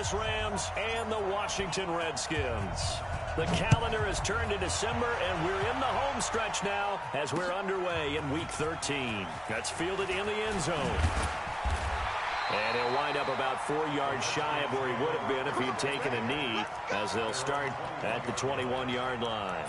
Angeles Rams and the Washington Redskins. The calendar has turned to December, and we're in the home stretch now as we're underway in Week 13. That's fielded in the end zone. And he'll wind up about 4 yards shy of where he would have been if he'd taken a knee, as they'll start at the 21-yard line.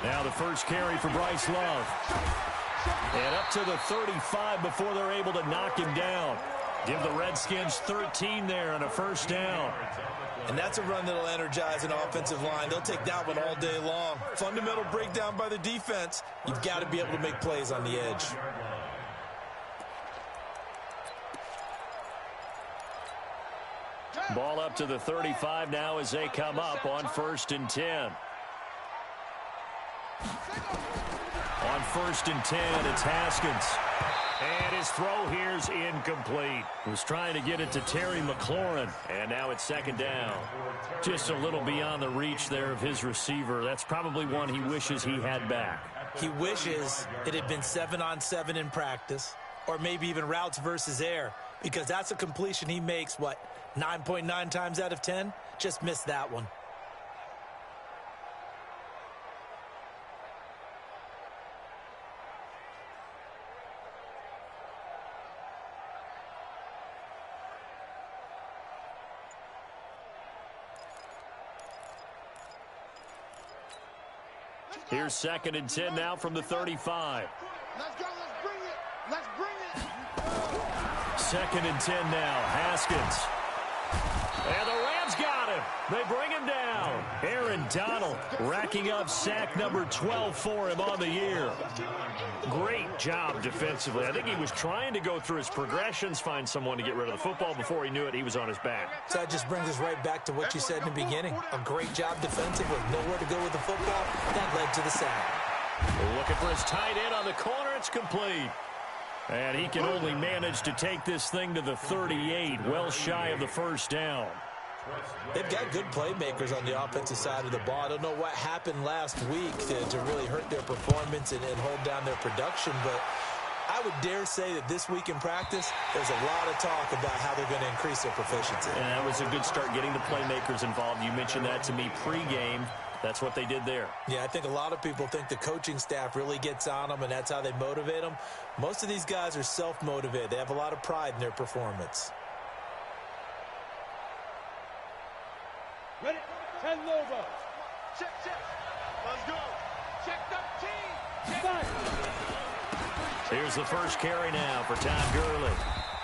Now the first carry for Bryce Love. And up to the 35 before they're able to knock him down. Give the Redskins 13 there and a first down. And that's a run that'll energize an offensive line. They'll take that one all day long. Fundamental breakdown by the defense. You've got to be able to make plays on the edge. Ball up to the 35 now as they come up on 1st and 10. On 1st and 10, it's Haskins. And his throw here's incomplete. Was trying to get it to Terry McLaurin. And now it's 2nd down. Just a little beyond the reach there of his receiver. That's probably one he wishes he had back. He wishes it had been 7-on-7 in practice. Or maybe even routes versus air. Because that's a completion he makes, 9.9 times out of 10? Just missed that one. Here's 2nd and 10 now from the 35. Let's go. Let's bring it. Let's bring it. 2nd and 10 now. Haskins. And the Rams got him. They bring him down. Aaron Donald racking up sack number 12 for him on the year. Great job defensively. I think he was trying to go through his progressions, find someone to get rid of the football. Before he knew it, he was on his back. So that just brings us right back to what you said in the beginning. A great job defensively. Nowhere to go with the football. That led to the sack. Looking for his tight end on the corner. It's complete. And he can only manage to take this thing to the 38, well shy of the first down. They've got good playmakers on the offensive side of the ball. I don't know what happened last week to really hurt their performance and hold down their production, but I would dare say that this week in practice, there's a lot of talk about how they're going to increase their proficiency. And that was a good start getting the playmakers involved. You mentioned that to me pregame. That's what they did there. Yeah, I think a lot of people think the coaching staff really gets on them, and that's how they motivate them. Most of these guys are self-motivated. They have a lot of pride in their performance. Ready? 10 Lobo. Check. Let's go. Check 13. Check. Here's the first carry now for Todd Gurley.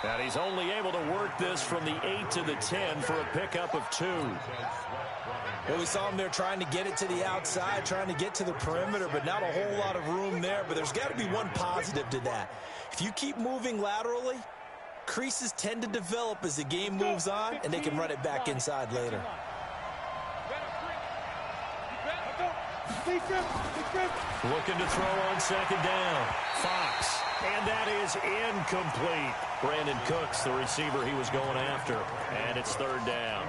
And he's only able to work this from the 8 to the 10 for a pickup of 2. Well, we saw him there trying to get it to the outside, trying to get to the perimeter, but not a whole lot of room there. But there's got to be one positive to that. If you keep moving laterally, creases tend to develop as the game moves on, and they can run it back inside later. Looking to throw on 2nd down. Fox. And that is incomplete. Brandon Cooks, the receiver he was going after. And it's 3rd down.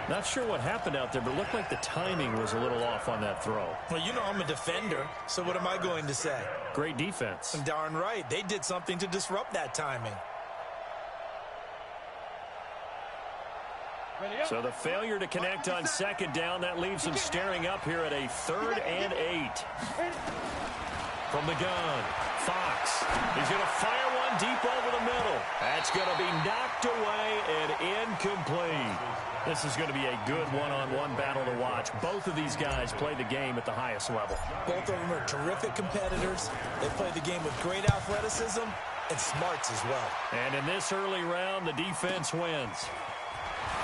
Not sure what happened out there, but it looked like the timing was a little off on that throw. Well, you know I'm a defender, so what am I going to say? Great defense. Darn right. They did something to disrupt that timing. So the failure to connect on 2nd down, that leaves him staring up here at a 3rd and 8. From the gun, Fox. He's going to fire one deep over the middle. That's going to be knocked away and incomplete. This is going to be a good one-on-one battle to watch. Both of these guys play the game at the highest level. Both of them are terrific competitors. They play the game with great athleticism and smarts as well. And in this early round, the defense wins.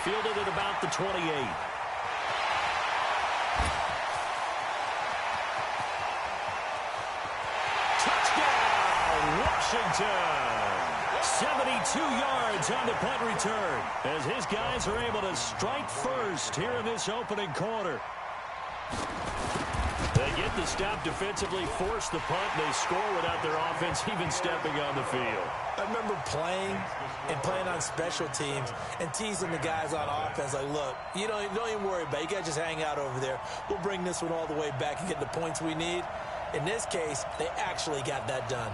Fielded at about the 28. Touchdown, Washington! 72 yards on the punt return as his guys are able to strike first here in this opening quarter. They get the stop defensively, force the punt, and they score without their offense even stepping on the field. I remember playing on special teams and teasing the guys on offense like, look, you don't even worry about it. You guys just hang out over there. We'll bring this one all the way back and get the points we need. In this case, they actually got that done.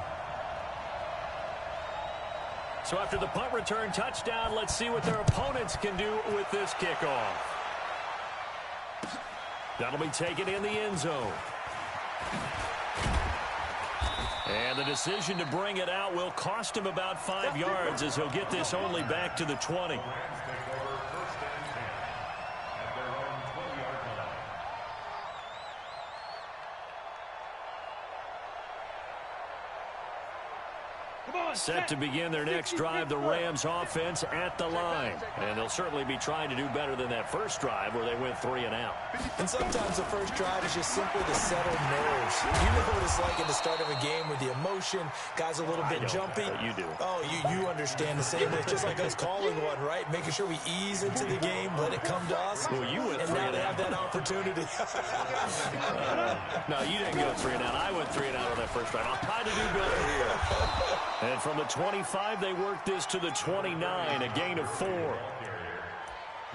So after the punt return touchdown, let's see what their opponents can do with this kickoff. That'll be taken in the end zone. And the decision to bring it out will cost him about 5 yards as he'll get this only back to the 20. Set to begin their next drive, the Rams offense at the line. And they'll certainly be trying to do better than that first drive where they went 3 and out. And sometimes the first drive is just simply to settle nerves. You know what it's like at the start of a game with the emotion, guys a little bit jumpy. You do. Oh, you understand the same way. It's just like us calling one, right? Making sure we ease into the game, let it come to us. Well, you went and 3 now and they out. have that opportunity. No, you didn't go 3 and out. I went 3 and out on that first drive. I'll try to do better here. And from the 25, they work this to the 29, a gain of 4.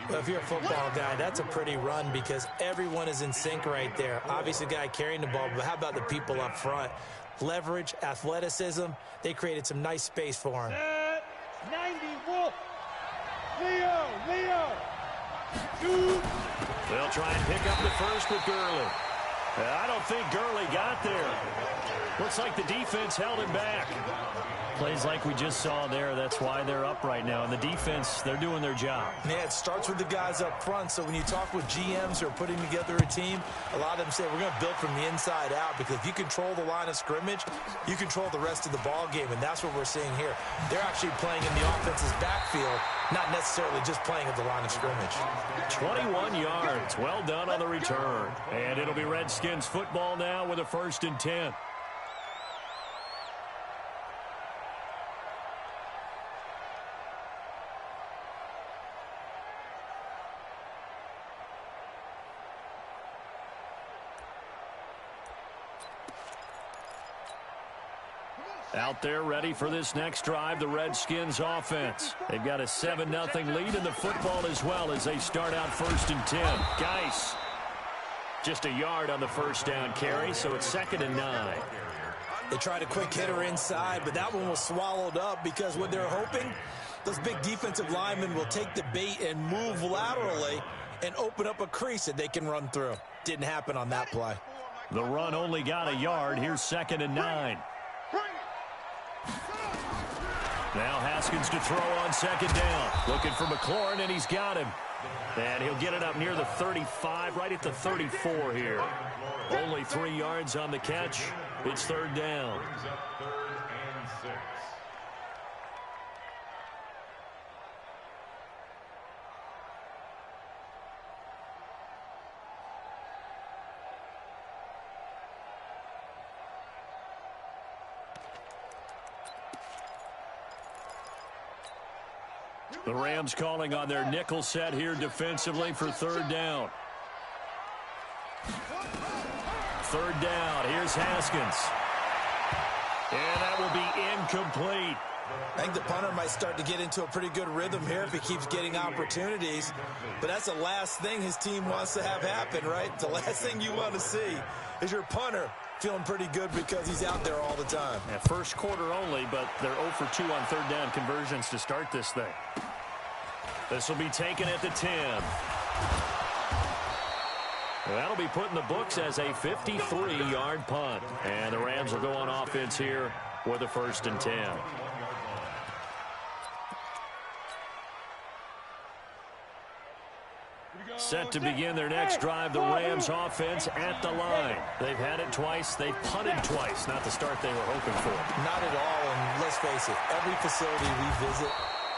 Well, if you're a football guy, that's a pretty run because everyone is in sync right there. Obviously, the guy carrying the ball, but how about the people up front? Leverage, athleticism, they created some nice space for him. 90, Wolf. Leo. 2. They'll try and pick up the first with Gurley. I don't think Gurley got there. Looks like the defense held him back. Plays like we just saw there, that's why they're up right now. And the defense, they're doing their job. Yeah, it starts with the guys up front. So when you talk with GMs who are putting together a team, a lot of them say, we're going to build from the inside out. Because if you control the line of scrimmage, you control the rest of the ball game. And that's what we're seeing here. They're actually playing in the offense's backfield, not necessarily just playing at the line of scrimmage. 21 yards. Well done on the return. And it'll be Redskins football now with a 1st and 10. Out there ready for this next drive, the Redskins offense. They've got a 7-0 lead in the football as well as they start out 1st and 10. Geis, just a yard on the first down carry, so it's 2nd and 9. They tried a quick hitter inside, but that one was swallowed up because what they're hoping, those big defensive linemen will take the bait and move laterally and open up a crease that they can run through. Didn't happen on that play. The run only got a yard. Here's 2nd and 9. Now Haskins to throw on 2nd down. Looking for McLaurin, and he's got him. And he'll get it up near the 35, right at the 34 here. Only 3 yards on the catch. It's 3rd down. The Rams calling on their nickel set here defensively for 3rd down. 3rd down. Here's Haskins. And that will be incomplete. I think the punter might start to get into a pretty good rhythm here if he keeps getting opportunities. But that's the last thing his team wants to have happen, right? The last thing you want to see is your punter feeling pretty good because he's out there all the time. Yeah, first quarter only, but they're 0 for 2 on 3rd down conversions to start this thing. This will be taken at the 10. That'll be put in the books as a 53-yard punt. And the Rams will go on offense here with a 1st and 10. Set to begin their next drive, the Rams offense at the line. They've had it twice. They've punted twice. Not the start they were hoping for. Not at all, and let's face it, every facility we visit,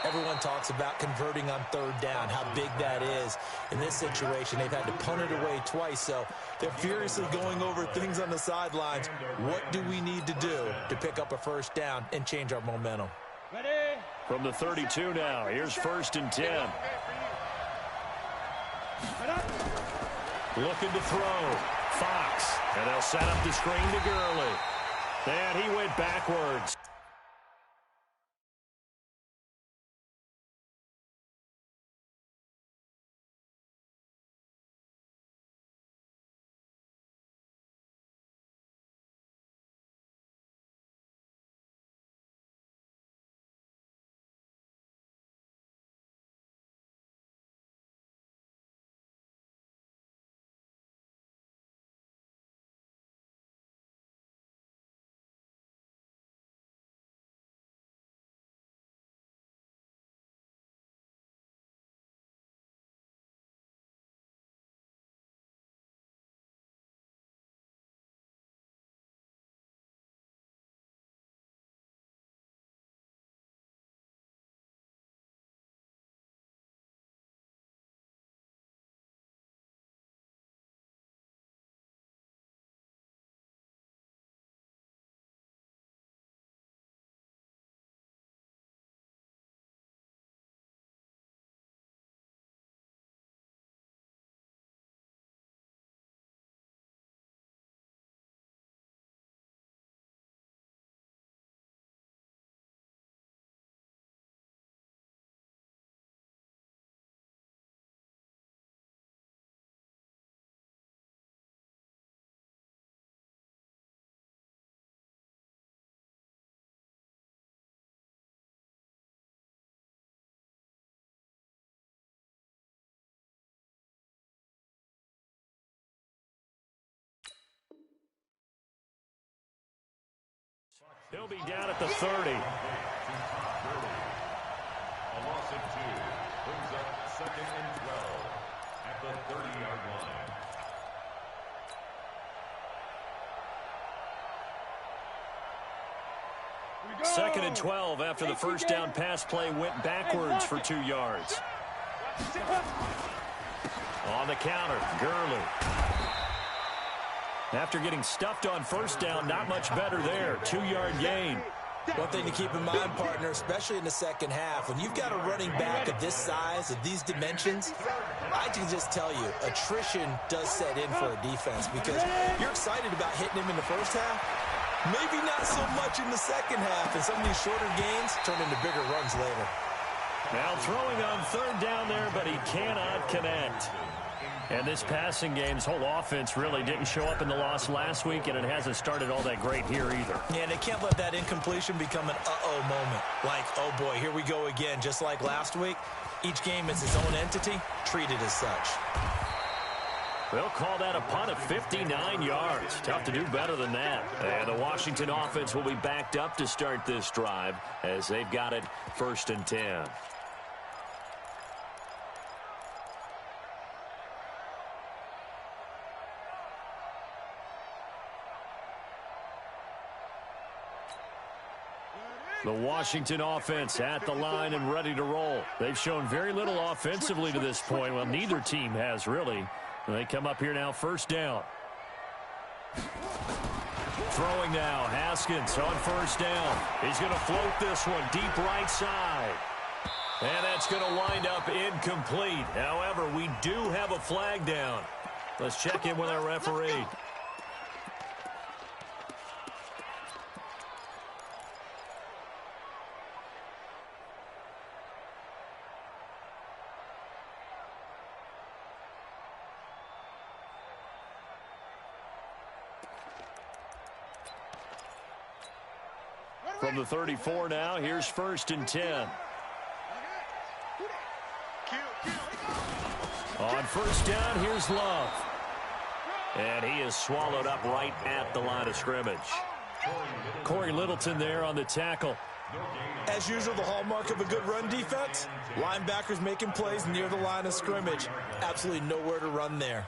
everyone talks about converting on 3rd down, how big that is. In this situation, they've had to punt it away twice, so they're furiously going over things on the sidelines. What do we need to do to pick up a 1st down and change our momentum? Ready? From the 32 now, here's 1st and 10. Looking to throw. Fox. And they'll set up the screen to Gurley. And he went backwards. He'll be down at the 30. A loss of 2 brings up 2nd and 12 at the 30-yard line. Second and 12 after the first down pass play went backwards for 2 yards. On the counter, Gurley. After getting stuffed on first down, not much better there. 2-yard gain. One thing to keep in mind, partner, especially in the second half, when you've got a running back of this size, of these dimensions, I can just tell you, attrition does set in for a defense because you're excited about hitting him in the first half. Maybe not so much in the second half, and some of these shorter gains turn into bigger runs later. Now throwing on 3rd down there, but he cannot connect. And this passing game's whole offense really didn't show up in the loss last week, and it hasn't started all that great here either. Yeah, they can't let that incompletion become an uh-oh moment. Like, oh boy, here we go again, just like last week. Each game is its own entity, treated as such. They'll call that a punt of 59 yards. Tough to do better than that. And the Washington offense will be backed up to start this drive as they've got it 1st and 10. The Washington offense at the line and ready to roll. They've shown very little offensively to this point. Well, neither team has really. They come up here now, 1st down. Throwing now, Haskins on 1st down. He's going to float this one deep right side. And that's going to wind up incomplete. However, we do have a flag down. Let's check in with our referee. From the 34 now, here's 1st and 10. On 1st down, here's Love. And he is swallowed up right at the line of scrimmage. Corey Littleton there on the tackle. As usual, the hallmark of a good run defense, linebackers making plays near the line of scrimmage. Absolutely nowhere to run there.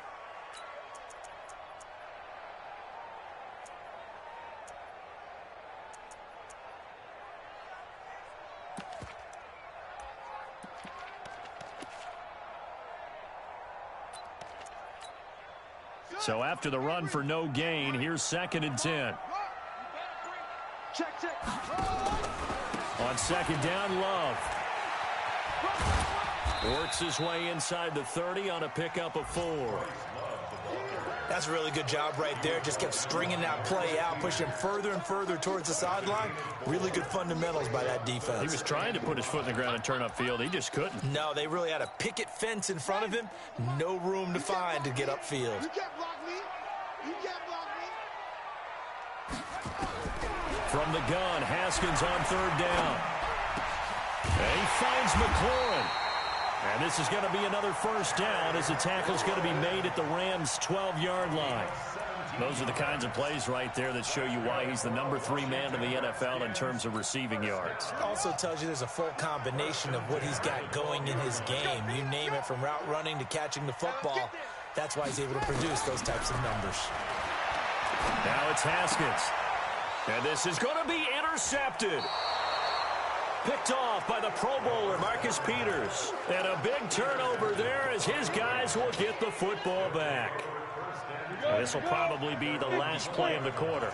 So after the run for no gain, here's 2nd and 10. Check. On second down, Love works his way inside the 30 on a pickup of 4. That's a really good job right there. Just kept stringing that play out, pushing him further and further towards the sideline. Really good fundamentals by that defense. He was trying to put his foot in the ground and turn upfield. He just couldn't. No, they really had a picket fence in front of him. No room to find to get upfield. You can't block me. You can't block me. From the gun, Haskins on third down. And he finds McLaurin. And this is going to be another first down as the tackle's going to be made at the Rams' 12-yard line. Those are the kinds of plays right there that show you why he's the number 3 man in the NFL in terms of receiving yards. Also tells you there's a full combination of what he's got going in his game. You name it, from route running to catching the football. That's why he's able to produce those types of numbers. Now it's Haskins. And this is going to be intercepted. Picked off by the Pro Bowler, Marcus Peters. And a big turnover there as his guys will get the football back. This will probably be the last play of the quarter.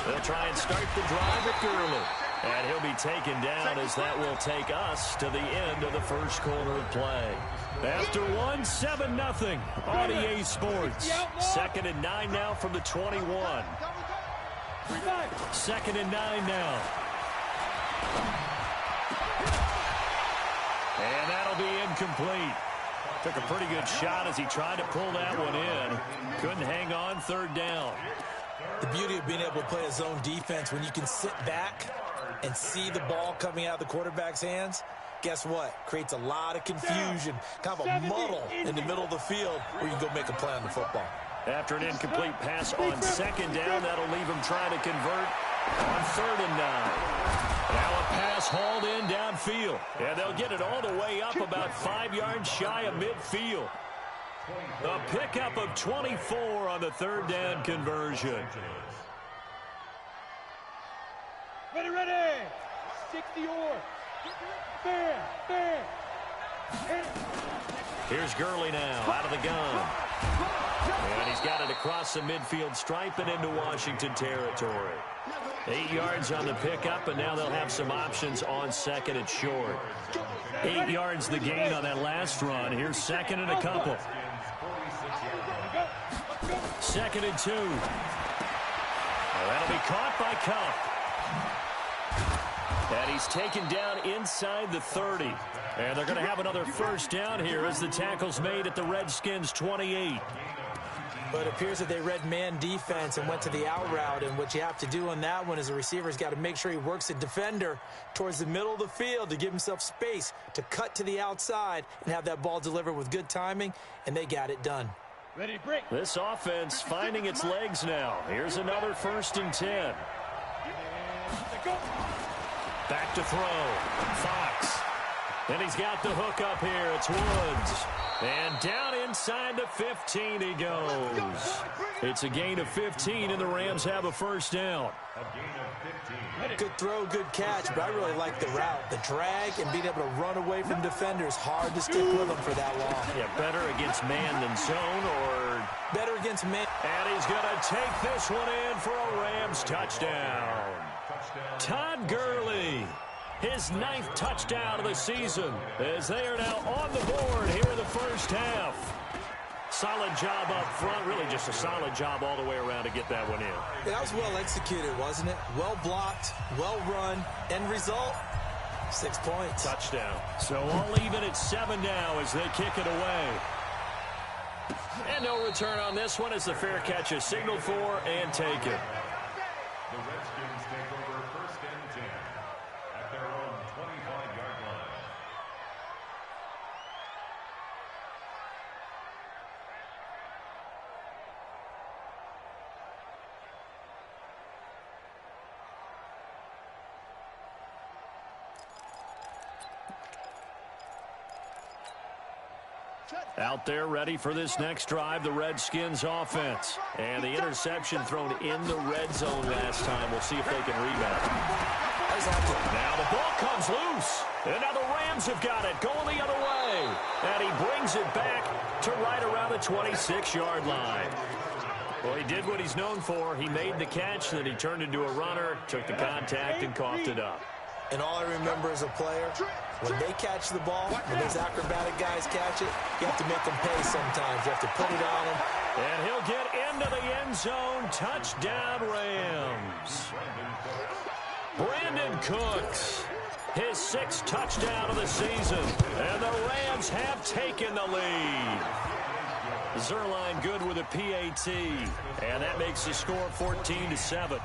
They'll try and start the drive at Gurley. And he'll be taken down as that will take us to the end of the first quarter of play. After 7-0 on EA Sports. 2nd and 9 now from the 21. 2nd and 9 now. And that'll be incomplete. Took a pretty good shot as he tried to pull that one in. Couldn't hang on, third down. The beauty of being able to play a zone defense, when you can sit back and see the ball coming out of the quarterback's hands, guess what? Creates a lot of confusion, kind of a muddle in the middle of the field where you can go make a play on the football. After an incomplete pass on second down, that'll leave him trying to convert on 3rd and 9. Now a pass hauled in downfield. And they'll get it all the way up about 5 yards shy of midfield. A pickup of 24 on the 3rd down conversion. Ready. 60 or. Fair. Here's Gurley now out of the gun. And he's got it across the midfield stripe and into Washington territory. 8 yards on the pickup, and now they'll have some options on 2nd and short. 8 yards the gain on that last run. Here's 2nd and a couple. 2nd and 2. That'll be caught by Cup. And he's taken down inside the 30. And they're going to have another first down here as the tackle's made at the Redskins' 28. But it appears that they read man defense and went to the out route. And what you have to do on that one is the receiver's got to make sure he works the defender towards the middle of the field to give himself space to cut to the outside and have that ball delivered with good timing. And they got it done. Ready, break. This offense finding its legs now. Here's another 1st and 10. Back to throw. Fox. And he's got the hook up here. It's Woods. And down inside the 15 he goes. It's a gain of 15, and the Rams have a first down. Good throw, good catch, but I really like the route. The drag and being able to run away from defenders. Hard to stick with them for that long. Yeah, better against man than zone, or better against man. And he's going to take this one in for a Rams touchdown. Todd Gurley. His 9th touchdown of the season as they are now on the board here in the first half. Solid job up front, really just a solid job all the way around to get that one in. Yeah, that was well executed, wasn't it? Well blocked, well run, end result, 6 points. Touchdown. So all even at 7 now as they kick it away. And no return on this one as the fair catch is signaled for and taken. The Redskins take over 1st and 10 at their own 25-yard line. Out there ready for this next drive, the Redskins offense. And the interception thrown in the red zone last time. We'll see if they can rebound. Now the ball comes loose. And now the Rams have got it going the other way. And he brings it back to right around the 26-yard line. Well, he did what he's known for. He made the catch, then he turned into a runner, took the contact, and coughed it up. And all I remember as a player, when they catch the ball, when those acrobatic guys catch it, you have to make them pay sometimes. You have to put it on them. And he'll get into the end zone. Touchdown, Rams. Brandon Cooks, his 6th touchdown of the season. And the Rams have taken the lead. Zerline good with a PAT. And that makes the score 14-7.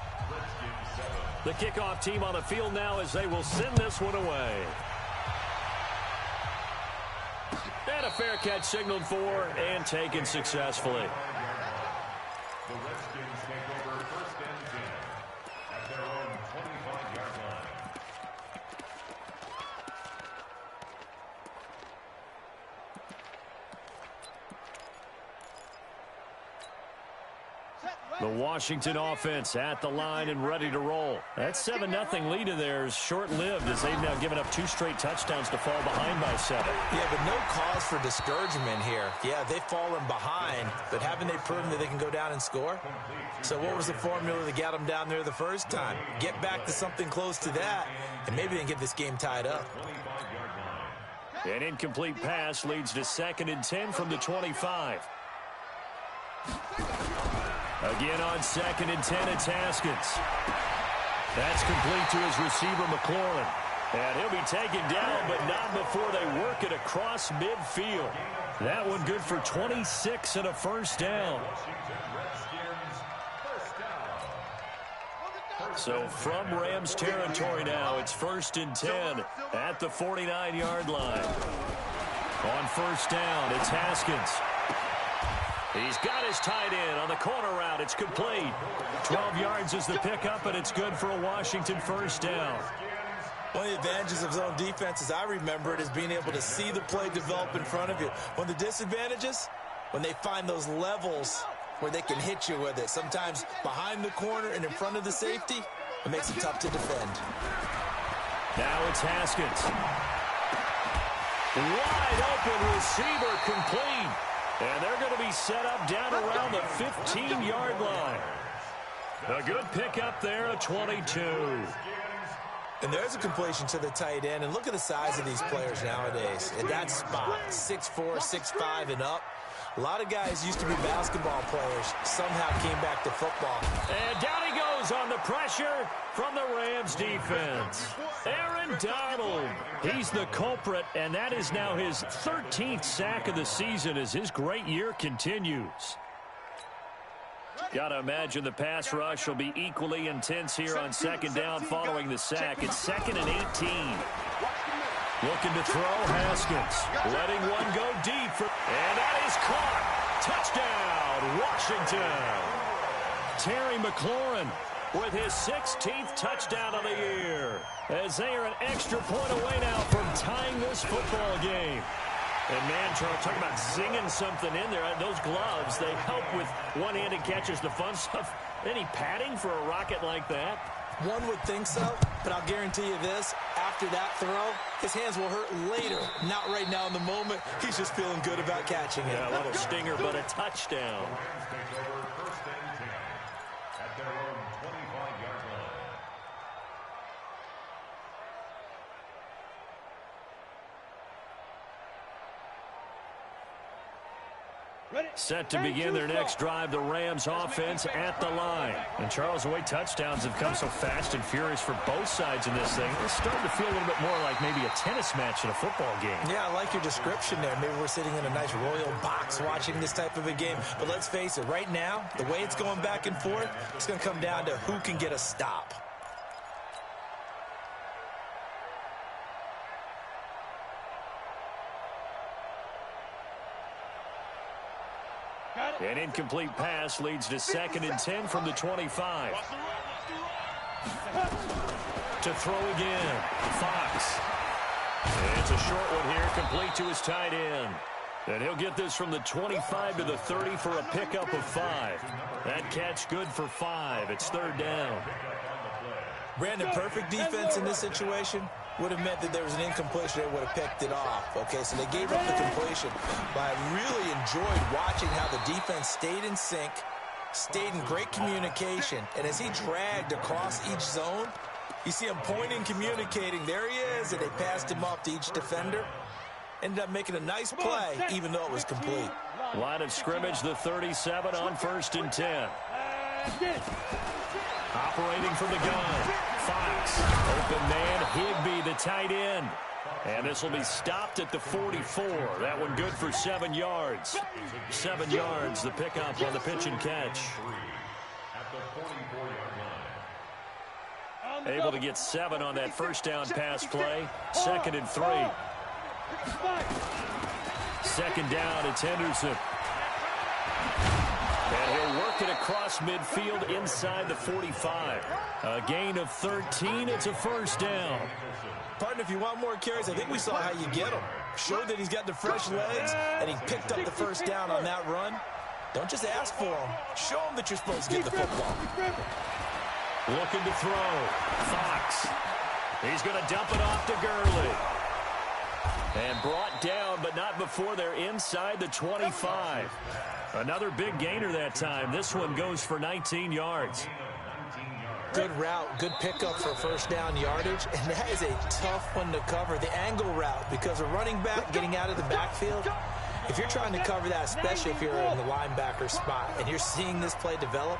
The kickoff team on the field now as they will send this one away. And a fair catch signaled for and taken successfully. The Redskins take over 1st and 10 at their own 25-yard line. The Washington offense at the line and ready to roll. That 7-0 lead of theirs short-lived as they've now given up 2 straight touchdowns to fall behind by 7. Yeah, but no cause for discouragement here. Yeah, they've fallen behind, but haven't they proven that they can go down and score? So what was the formula that got them down there the first time? Get back to something close to that, and maybe they can get this game tied up. An incomplete pass leads to 2nd and 10 from the 25. Again on 2nd and 10, it's Haskins. That's complete to his receiver, McLaurin. And he'll be taken down, but not before they work it across midfield. That one good for 26 and a first down. So from Rams territory now, it's 1st and 10 at the 49-yard line. On first down, it's Haskins. He's got his tight end on the corner route. It's complete. 12 yards is the pickup, and it's good for a Washington first down. One of the advantages of zone defense, as I remember it, is being able to see the play develop in front of you. One of the disadvantages, when they find those levels where they can hit you with it. Sometimes behind the corner and in front of the safety, it makes it tough to defend. Now it's Haskins. Wide open receiver complete. And they're going to be set up down around the 15-yard line. A good pickup there, a 22. And there's a completion to the tight end. And look at the size of these players nowadays. At that spot, 6'4", 6'5", and up. A lot of guys used to be basketball players, somehow came back to football. And down he goes on the pressure from the Rams defense. Aaron Donald, he's the culprit, and that is now his 13th sack of the season as his great year continues. Got to imagine the pass rush will be equally intense here on 2nd down following the sack. It's 2nd and 18. Looking to throw, Haskins. Letting one go deep. And that is caught. Touchdown, Washington. Terry McLaurin with his 16th touchdown of the year. As they are an extra point away now from tying this football game. And man, Charles, talking about singing something in there. Those gloves, they help with one-handed catches, the fun stuff. Any padding for a rocket like that? One would think so, but I'll guarantee you this. After that throw, his hands will hurt later. Not right now in the moment. He's just feeling good about catching it. Yeah, a little stinger, but a touchdown. Set to begin their next drive, the Rams offense at the line. And Charles, the way touchdowns have come so fast and furious for both sides in this thing, it's starting to feel a little bit more like maybe a tennis match in a football game. Yeah, I like your description there. Maybe we're sitting in a nice royal box watching this type of a game. But let's face it, right now, the way it's going back and forth, it's going to come down to who can get a stop. An incomplete pass leads to 2nd and 10 from the 25. To throw again, Fox. And it's a short one here, complete to his tight end. And he'll get this from the 25 to the 30 for a pickup of 5. That catch good for 5. It's 3rd down. Brandon, perfect defense in this situation would have meant that there was an incompletion. They would have picked it off. Okay, so they gave up the completion. But I really enjoyed watching how the defense stayed in sync stayed in great communication. And as he dragged across each zone, you see him pointing, communicating. There he is, and they passed him off to each defender. Ended up making a nice play, even though it was complete. Line of scrimmage, the 37 on 1st and 10. Operating from the gun, Fox. Open man, Higbee, the tight end. And this will be stopped at the 44. That one good for 7 yards. 7 yards, the pickup on the pitch and catch. Able to get 7 on that first down pass play. 2nd and 3. 2nd down, it's Henderson. And he'll work it across midfield inside the 45. A gain of 13, it's a first down. Partner, if you want more carries, I think we saw how you get him. Showed that he's got the fresh legs, and he picked up the first down on that run. Don't just ask for him. Show him that you're supposed to get the football. Looking to throw. Fox. He's going to dump it off to Gurley. And brought down, but not before they're inside the 25. Another big gainer that time. This one goes for 19 yards. Good route, good pickup for first down yardage, and that is a tough one to cover, the angle route, because a running back getting out of the backfield, if you're trying to cover that, especially if you're in the linebacker spot, and you're seeing this play develop,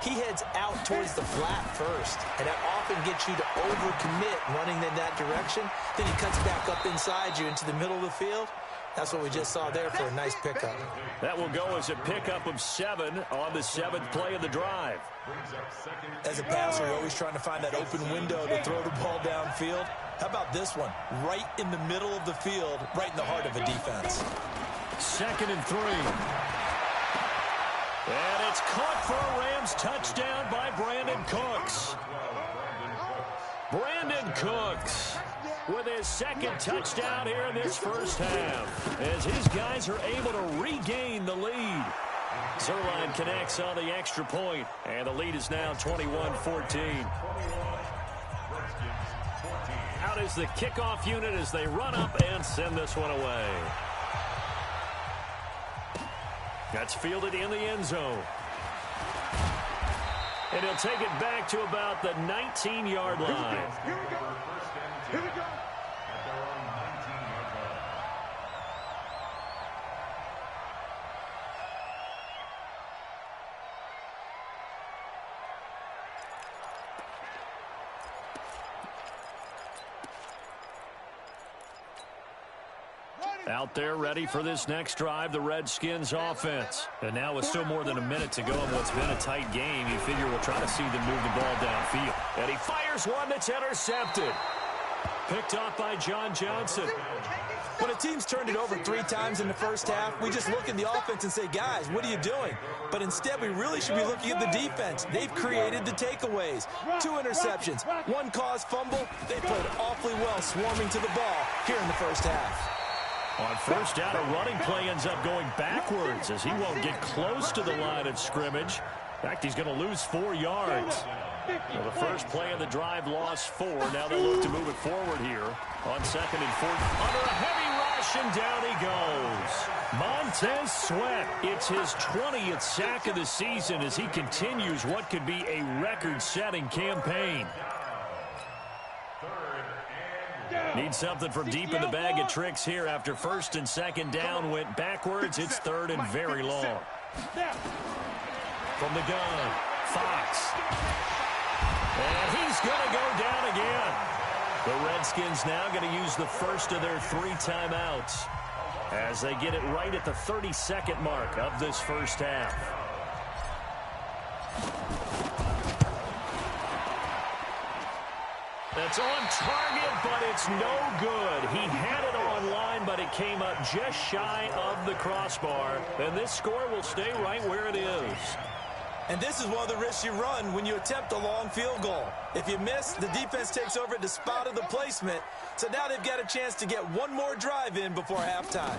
he heads out towards the flat first, and that often gets you to overcommit running in that direction. Then he cuts back up inside you into the middle of the field. That's what we just saw there for a nice pickup. That will go as a pickup of 7 on the 7th play of the drive. As a passer, you're always trying to find that open window to throw the ball downfield. How about this one? Right in the middle of the field, right in the heart of a defense. 2nd and 3. And it's caught for a Rams touchdown by Brandon Cooks. Brandon Cooks with his 2nd touchdown here in this first half, as his guys are able to regain the lead. Zerline connects on the extra point, and the lead is now 21-14. Out is the kickoff unit as they run up and send this one away. That's fielded in the end zone. And he'll take it back to about the 19-yard line. Here we go. Here we go. Out there ready for this next drive, the Redskins offense. And now with still more than a minute to go in what's been a tight game, you figure we'll try to see them move the ball downfield. And he fires one that's intercepted. Picked off by John Johnson. When a team's turned it over 3 times in the first half, we just look at the offense and say, guys, what are you doing? But instead, we really should be looking at the defense. They've created the takeaways. 2 interceptions, 1 caused fumble. They played awfully well swarming to the ball here in the first half. On first down, a running play ends up going backwards as he won't get close to the line of scrimmage. In fact, he's going to lose 4 yards. Well, the first play of the drive lost 4. Now they look to move it forward here on 2nd and 4. Under a heavy rush, and down he goes. Montez Sweat. It's his 20th sack of the season as he continues what could be a record-setting campaign. Need something from deep in the bag of tricks here after 1st and 2nd down went backwards. It's 3rd and very long. From the gun, Fox. And he's going to go down again. The Redskins now going to use the first of their 3 timeouts as they get it right at the 32nd mark of this first half. It's on target, but it's no good. He had it on line, but it came up just shy of the crossbar. And this score will stay right where it is. And this is one of the risks you run when you attempt a long field goal. If you miss, the defense takes over at the spot of the placement. So now they've got a chance to get one more drive in before halftime.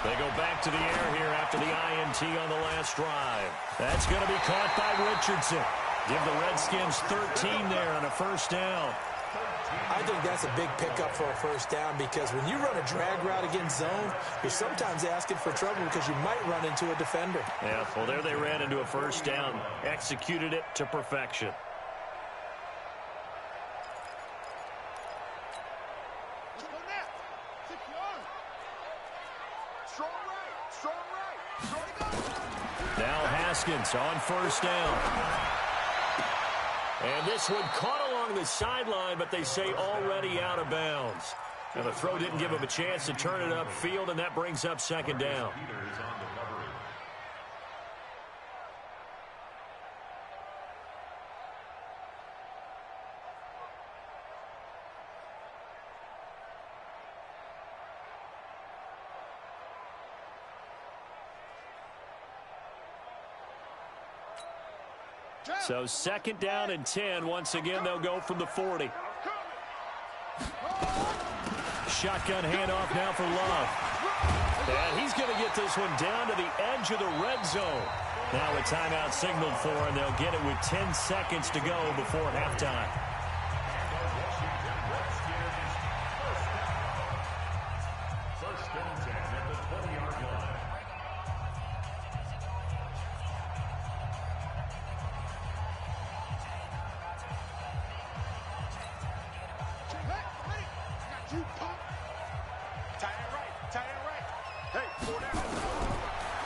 They go back to the air here after the INT on the last drive. That's going to be caught by Richardson. Give the Redskins 13 there on a first down. I think that's a big pickup for a first down because when you run a drag route against zone, you're sometimes asking for trouble because you might run into a defender. Yeah, well, there they ran into a first down, executed it to perfection. Now Haskins on first down. And this one caught along the sideline, but they say already out of bounds. And the throw didn't give him a chance to turn it upfield, and that brings up second down. So second down and 10. Once again, they'll go from the 40. Shotgun handoff now for Love. And he's going to get this one down to the edge of the red zone. Now a timeout signaled for, and they'll get it with 10 seconds to go before halftime. First and 10 at the 20-yard line.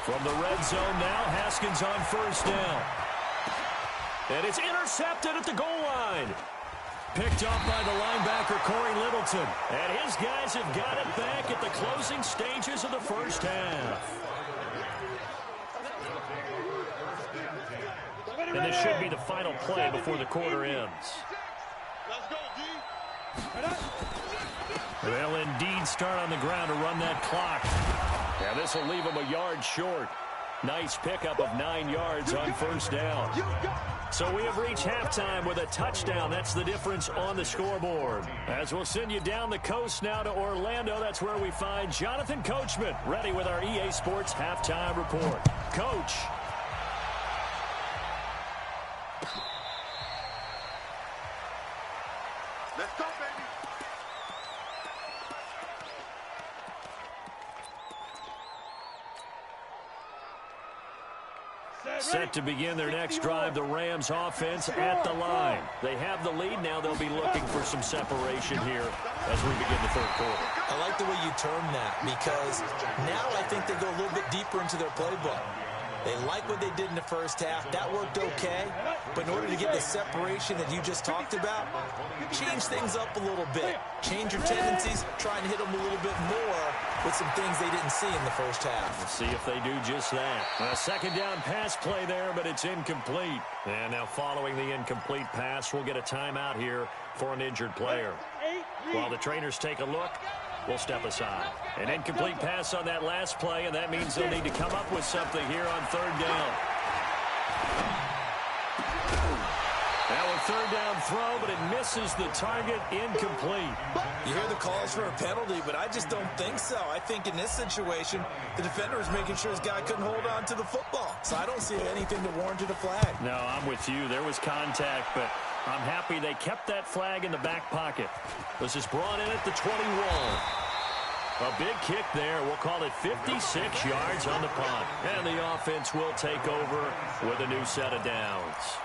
From the red zone now, Haskins on first down. And it's intercepted at the goal line. Picked up by the linebacker, Corey Littleton. And his guys have got it back at the closing stages of the first half. And this should be the final play before the quarter ends. They'll indeed start on the ground to run that clock. Yeah, this will leave him a yard short. Nice pickup of 9 yards on first down. So we have reached halftime with a touchdown. That's the difference on the scoreboard. As we'll send you down the coast now to Orlando, that's where we find Jonathan Coachman ready with our EA Sports halftime report. Coach. Let's go, baby. Set to begin their next drive, the Rams offense at the line. They have the lead. Now they'll be looking for some separation here as we begin the third quarter. I like the way you term that because now I think they go a little bit deeper into their playbook. They like what they did in the first half. That worked okay. But in order to get the separation that you just talked about, change things up a little bit. Change your tendencies. Try and hit them a little bit more with some things they didn't see in the first half. Let's see if they do just that. A second down pass play there, but it's incomplete. And now following the incomplete pass, we'll get a timeout here for an injured player. While the trainers take a look, we'll step aside. An incomplete pass on that last play, and that means they'll need to come up with something here on third down. Now a third down throw, but it misses the target, incomplete. You hear the calls for a penalty, but I just don't think so. I think in this situation, the defender was making sure his guy couldn't hold on to the football. So I don't see anything that warranted a flag. No, I'm with you. There was contact, but I'm happy they kept that flag in the back pocket. This is brought in at the 21. A big kick there. We'll call it 56 yards on the punt. And the offense will take over with a new set of downs.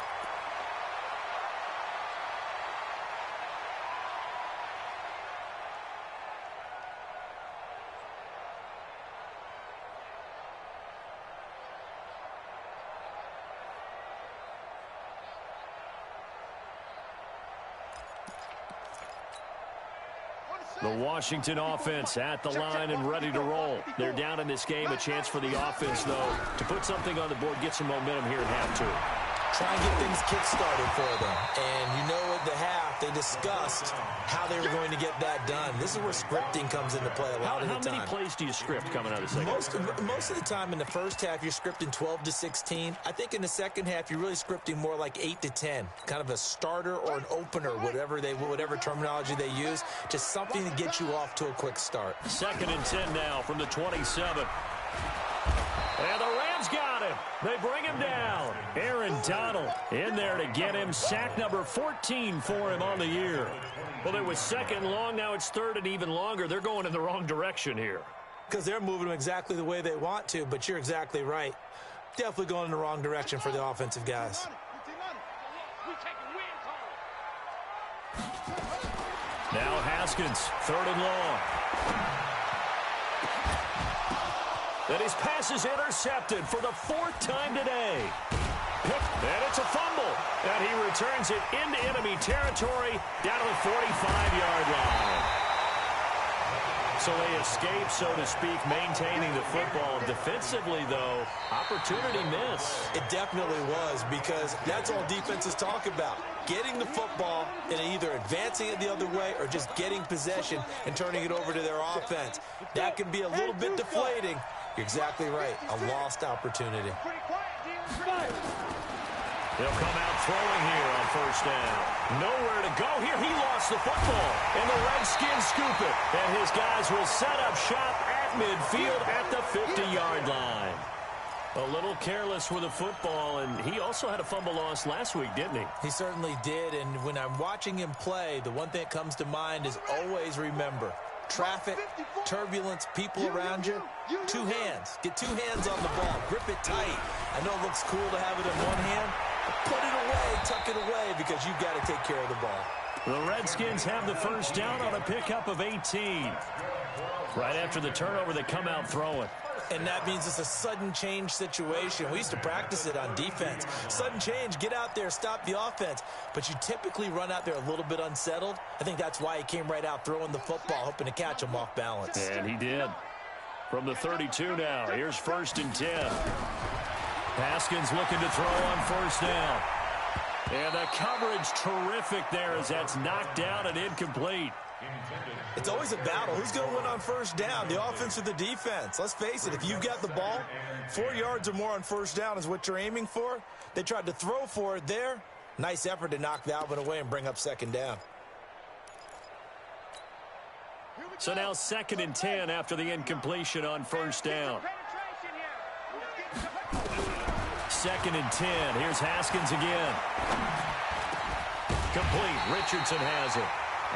The Washington offense at the line and ready to roll. They're down in this game. A chance for the offense, though, to put something on the board, get some momentum here at half two. Try and get things kick-started for them. And you know at the half, they discussed how they were going to get that done. This is where scripting comes into play a lot of the time. How many plays do you script coming out of the second? Most of the time in the first half, you're scripting 12 to 16. I think in the second half, you're really scripting more like 8 to 10. Kind of a starter or an opener, whatever terminology they use. Just something to get you off to a quick start. Second and 10 now from the 27. And the Rams got him. They bring him down. Aaron Donald in there to get him. Sack number 14 for him on the year. Well, it was second and long. Now it's third and even longer. They're going in the wrong direction here. Because they're moving them exactly the way they want to, but you're exactly right. Definitely going in the wrong direction for the offensive guys. Now Haskins, third and long. And his pass is intercepted for the fourth time today. And it's a fumble. And he returns it into enemy territory down to the 45-yard line. So they escape, so to speak, maintaining the football. Defensively, though, opportunity miss. It definitely was, because that's all defenses talk about. Getting the football and either advancing it the other way or just getting possession and turning it over to their offense. That can be a little bit deflating. You're exactly right. A lost opportunity. He'll come out throwing here on first down. Nowhere to go here. He lost the football. And the Redskins scoop it. And his guys will set up shop at midfield at the 50-yard line. A little careless with the football, and he also had a fumble loss last week, didn't he? He certainly did, and when I'm watching him play, the one thing that comes to mind is always remember, traffic, turbulence, people around you, two hands. Get two hands on the ball. Grip it tight. I know it looks cool to have it in one hand, but put it away, tuck it away, because you've got to take care of the ball. The Redskins have the first down on a pickup of 18. Right after the turnover, they come out throwing. And that means it's a sudden change situation. We used to practice it on defense. Sudden change, get out there, stop the offense. But you typically run out there a little bit unsettled. I think that's why he came right out throwing the football, hoping to catch him off balance. And he did. From the 32 now, here's first and 10. Haskins looking to throw on first down. And the coverage terrific there as that's knocked down and incomplete. It's always a battle. Who's going to win on first down, the offense or the defense? Let's face it, if you've got the ball, 4 yards or more on first down is what you're aiming for. They tried to throw for it there. Nice effort to knock that one away and bring up second down. So now second and 10 after the incompletion on first down. Second and 10. Here's Haskins again. Complete. Richardson has it.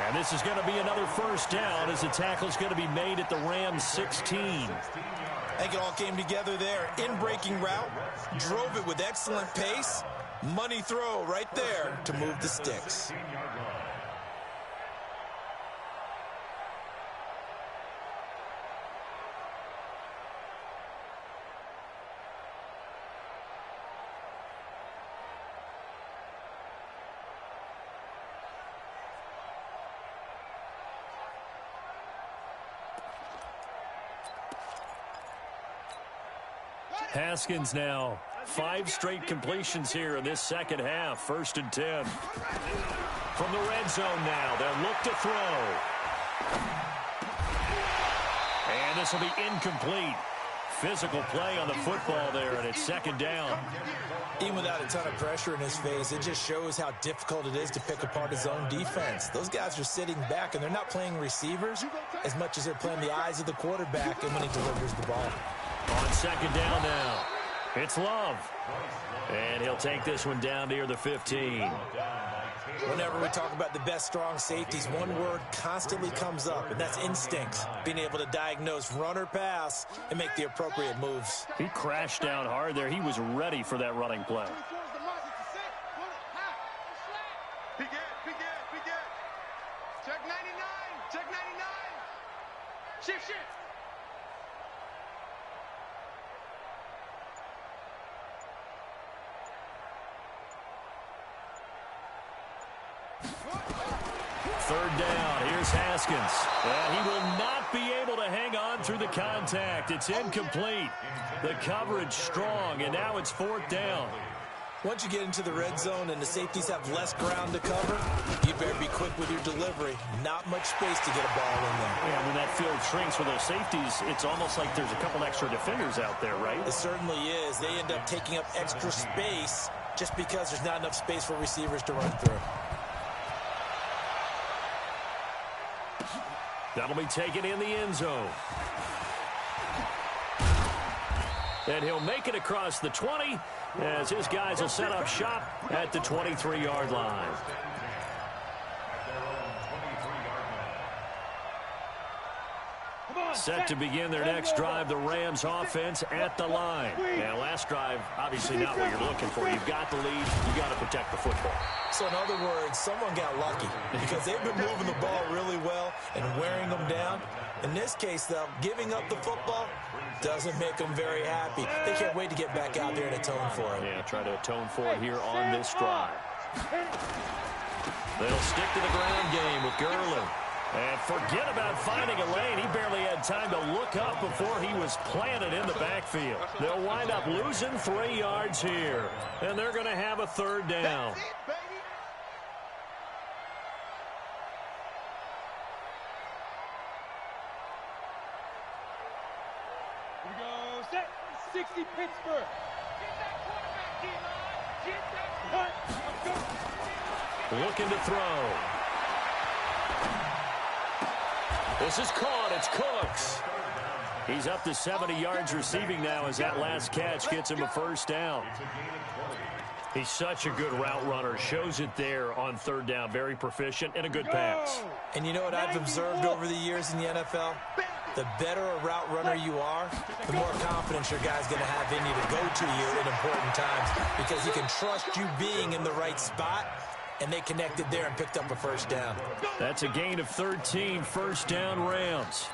And this is going to be another first down as the tackle's going to be made at the Rams 16. I think it all came together there. In-breaking route, drove it with excellent pace. Money throw right there to move the sticks. Haskins now 5 straight completions here in this second half. First and 10. From the red zone now, they'll look to throw. And this will be incomplete. Physical play on the football there, and it's second down. Even without a ton of pressure in his face, it just shows how difficult it is to pick apart his own defense. Those guys are sitting back, and they're not playing receivers as much as they're playing the eyes of the quarterback and when he delivers the ball. On second down now, it's Love. And he'll take this one down near the 15. Whenever we talk about the best strong safeties, one word constantly comes up, and that's instincts. Being able to diagnose run or pass and make the appropriate moves. He crashed down hard there. He was ready for that running play. Check 99. Check 99. Shift. Third down, here's Haskins. And he will not be able to hang on through the contact. It's incomplete. The coverage strong, and now it's fourth down. Once you get into the red zone and the safeties have less ground to cover, you better be quick with your delivery. Not much space to get a ball in there. Yeah, when that field shrinks for those safeties, it's almost like there's a couple extra defenders out there, right? It certainly is. They end up taking up extra space just because there's not enough space for receivers to run through. That'll be taken in the end zone. And he'll make it across the 20 as his guys will set up shop at the 23-yard line. Set to begin their next drive, the Rams offense at the line. And last drive, obviously not what you're looking for. You've got the lead. You've got to protect the football. So in other words, someone got lucky because they've been moving the ball really well and wearing them down. In this case, though, giving up the football doesn't make them very happy. They can't wait to get back out there and atone for it. Yeah, try to atone for it here on this drive. They'll stick to the ground game with Gurley. And forget about finding a lane. He barely had time to look up before he was planted in the backfield. They'll wind up losing 3 yards here. And they're going to have a third down. Here we go. Set. 60 Pittsburgh. Get that quarterback, D-line. Get that cut. Looking to throw. This is caught. It's Cooks. He's up to 70 yards receiving now as that last catch gets him a first down. He's such a good route runner. Shows it there on third down. Very proficient and a good pass. And you know what I've observed over the years in the NFL? The better a route runner you are, the more confidence your guy's going to have in you to go to you in important times because he can trust you being in the right spot. And they connected there and picked up a first down. That's a gain of 13, first down Rams.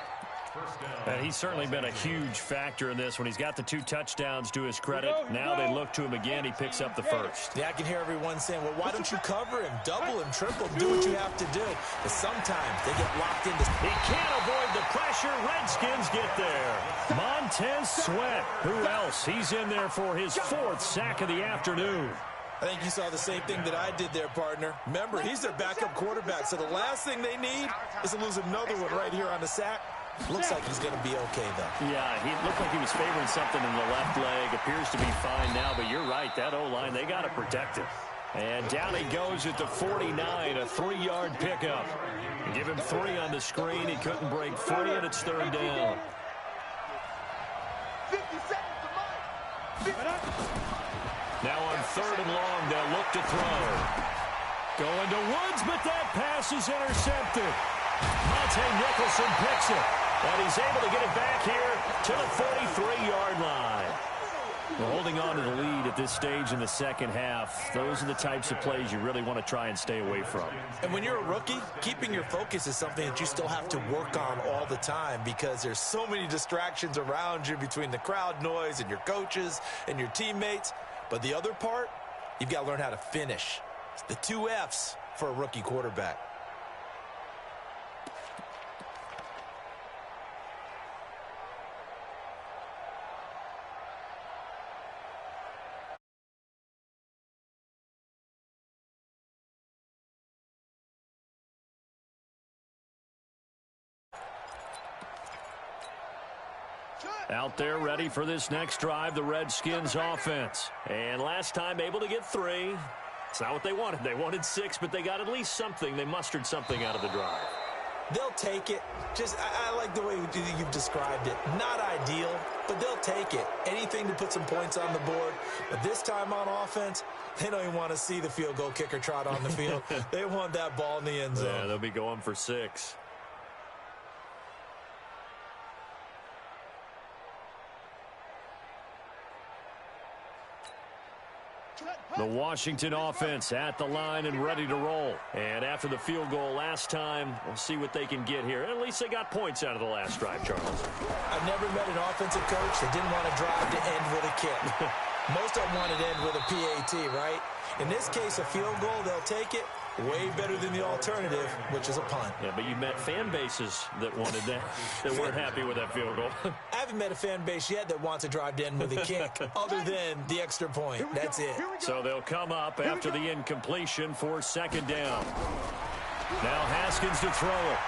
And he's certainly been a huge factor in this when he's got the 2 touchdowns to his credit. Now they look to him again. He picks up the first. Yeah, I can hear everyone saying, well, why don't you cover him? Double him, triple him, do what you have to do. But sometimes they get locked into. He can't avoid the pressure. Redskins get there. Montez Sweat. Who else? He's in there for his 4th sack of the afternoon. I think you saw the same thing that I did there, partner. Remember, he's their backup quarterback, so the last thing they need is to lose another one right here on the sack. Looks like he's going to be okay, though. Yeah, he looked like he was favoring something in the left leg. Appears to be fine now, but you're right. That O-line, they got to protect it. And down he goes at the 49, a 3-yard pickup. Give him 3 on the screen. He couldn't break free, and it's third down. 50 seconds to mine. Now on third and long, they'll look to throw. Going to Woods, but that pass is intercepted. Monte Nicholson picks it, and he's able to get it back here to the 43-yard line. We're holding on to the lead at this stage in the second half. Those are the types of plays you really want to try and stay away from. And when you're a rookie, keeping your focus is something that you still have to work on all the time because there's so many distractions around you between the crowd noise and your coaches and your teammates. But the other part, you've got to learn how to finish. It's the 2 F's for a rookie quarterback. Out there ready for this next drive, the Redskins offense. And last time able to get 3. It's not what they wanted. They wanted 6, but they got at least something. They mustered something out of the drive. They'll take it. I like the way you've described it. Not ideal, but they'll take it. Anything to put some points on the board. But this time on offense, they don't even want to see the field goal kicker trot on the field. They want that ball in the end zone. Yeah, they'll be going for 6. The Washington offense at the line and ready to roll. And after the field goal last time, we'll see what they can get here. At least they got points out of the last drive, Charles. I've never met an offensive coach that didn't want to drive to end with a kick. Most of them wanted to end with a PAT, right? In this case, a field goal, they'll take it. Way better than the alternative, which is a punt. Yeah, but you met fan bases that wanted that, that weren't happy with that field goal. I haven't met a fan base yet that wants to drive to end with a kick, other than the extra point. That's it. So they'll come up after the incompletion for second down. Now Haskins to throw it.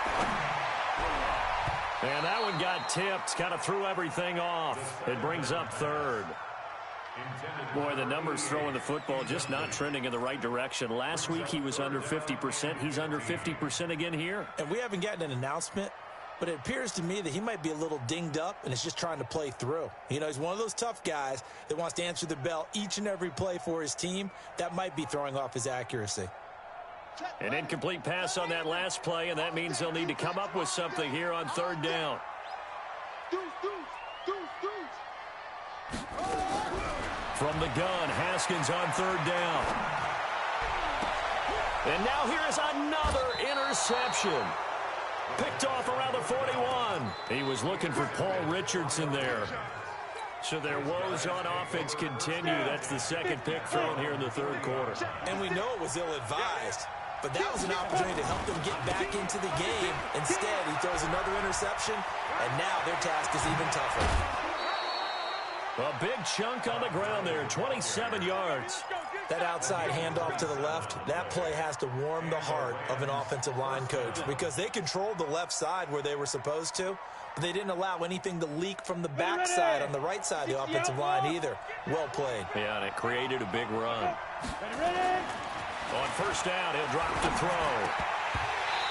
And that one got tipped, kind of threw everything off. It brings up third. Boy, the numbers throwing the football just not trending in the right direction. Last week he was under 50%. He's under 50% again here. And we haven't gotten an announcement, but it appears to me that he might be a little dinged up and is just trying to play through. You know, he's one of those tough guys that wants to answer the bell each and every play for his team. That might be throwing off his accuracy. An incomplete pass on that last play, and that means they'll need to come up with something here on third down. From the gun, Haskins on third down. And now here is another interception. Picked off around the 41. He was looking for Paul Richardson there. So their woes on offense continue. That's the second pick thrown here in the third quarter. And we know it was ill-advised, but that was an opportunity to help them get back into the game. Instead, he throws another interception, and now their task is even tougher. A big chunk on the ground there, 27 yards. That outside handoff to the left, that play has to warm the heart of an offensive line coach because they controlled the left side where they were supposed to, but they didn't allow anything to leak from the backside on the right side of the offensive line either. Well played. Yeah, and it created a big run. On first down, he'll drop to throw.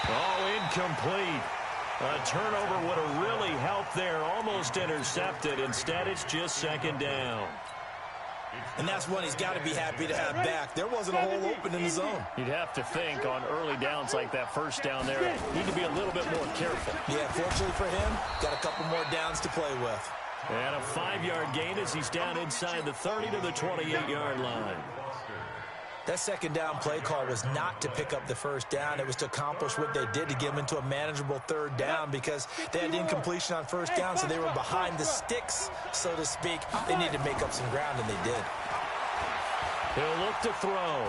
Oh, incomplete. A turnover would have really helped there. Almost intercepted. Instead, it's just second down. And that's one he's got to be happy to have back. There wasn't a hole open in the zone. You'd have to think on early downs like that first down there, need to be a little bit more careful. Yeah, fortunately for him, got a couple more downs to play with. And a 5-yard gain as he's down inside the 30 to the 28-yard line. That second down play call was not to pick up the first down. It was to accomplish what they did to get them into a manageable third down because they had incompletion on first down, so they were behind the sticks, so to speak. They needed to make up some ground, and they did. He'll look to throw.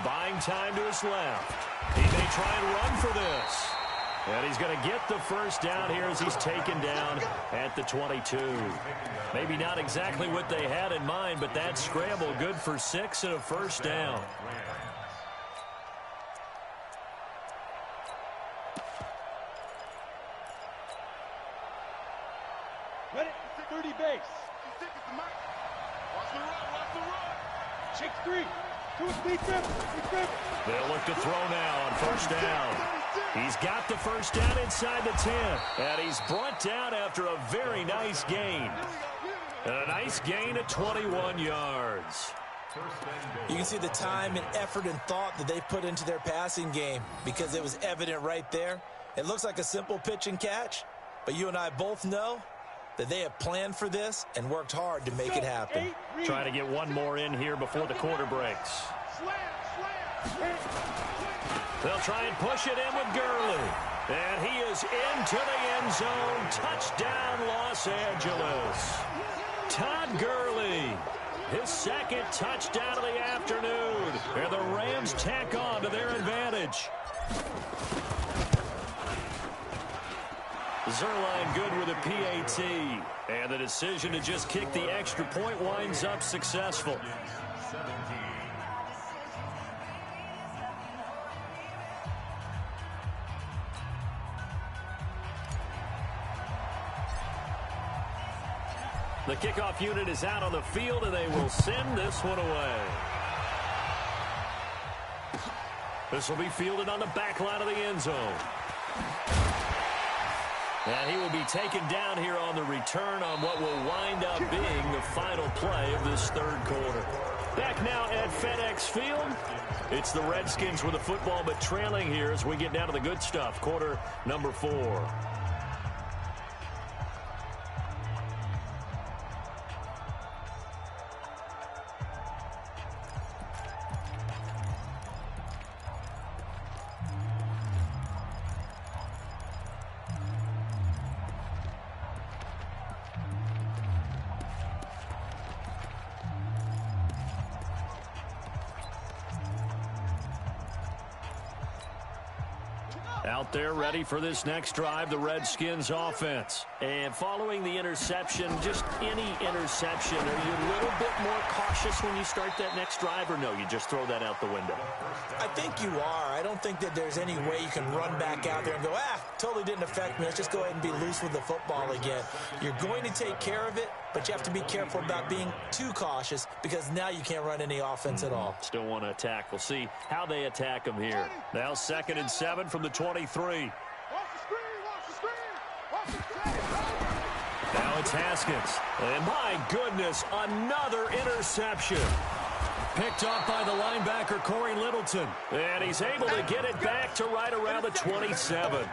Buying time to his left. He may try and run for this. And he's going to get the first down here as he's taken down at the 22. Maybe not exactly what they had in mind, but that scramble good for 6 and a first down. Ready? 30 base. Watch the run. Check 3. 2 speed grip. They'll look to throw now on first down. He's got the first down inside the 10. And he's brought down after a very nice gain. And a nice gain of 21 yards. You can see the time and effort and thought that they put into their passing game because it was evident right there. It looks like a simple pitch and catch, but you and I both know that they have planned for this and worked hard to make it happen. Trying to get one more in here before the quarter breaks. They'll try and push it in with Gurley. And he is into the end zone. Touchdown, Los Angeles. Todd Gurley, his second touchdown of the afternoon. And the Rams tack on to their advantage. Zerline good with a PAT. And the decision to just kick the extra point winds up successful. The kickoff unit is out on the field, and they will send this one away. This will be fielded on the back line of the end zone. And he will be taken down here on the return on what will wind up being the final play of this third quarter. Back now at FedEx Field. It's the Redskins with the football, but trailing here as we get down to the good stuff. Quarter number 4. Out there ready for this next drive, the Redskins offense. And following the interception, just any interception, are you a little bit more cautious when you start that next drive, or no, you just throw that out the window? I think you are. I don't think that there's any way you can run back out there and go, totally didn't affect me. Let's just go ahead and be loose with the football again. You're going to take care of it, but you have to be careful about being too cautious because now you can't run any offense at all. Still want to attack. We'll see how they attack them here. Now 2nd and 7 from the 23. Now it's Haskins. And my goodness, another interception. Picked off by the linebacker, Corey Littleton. And he's able to get it back to right around the 27.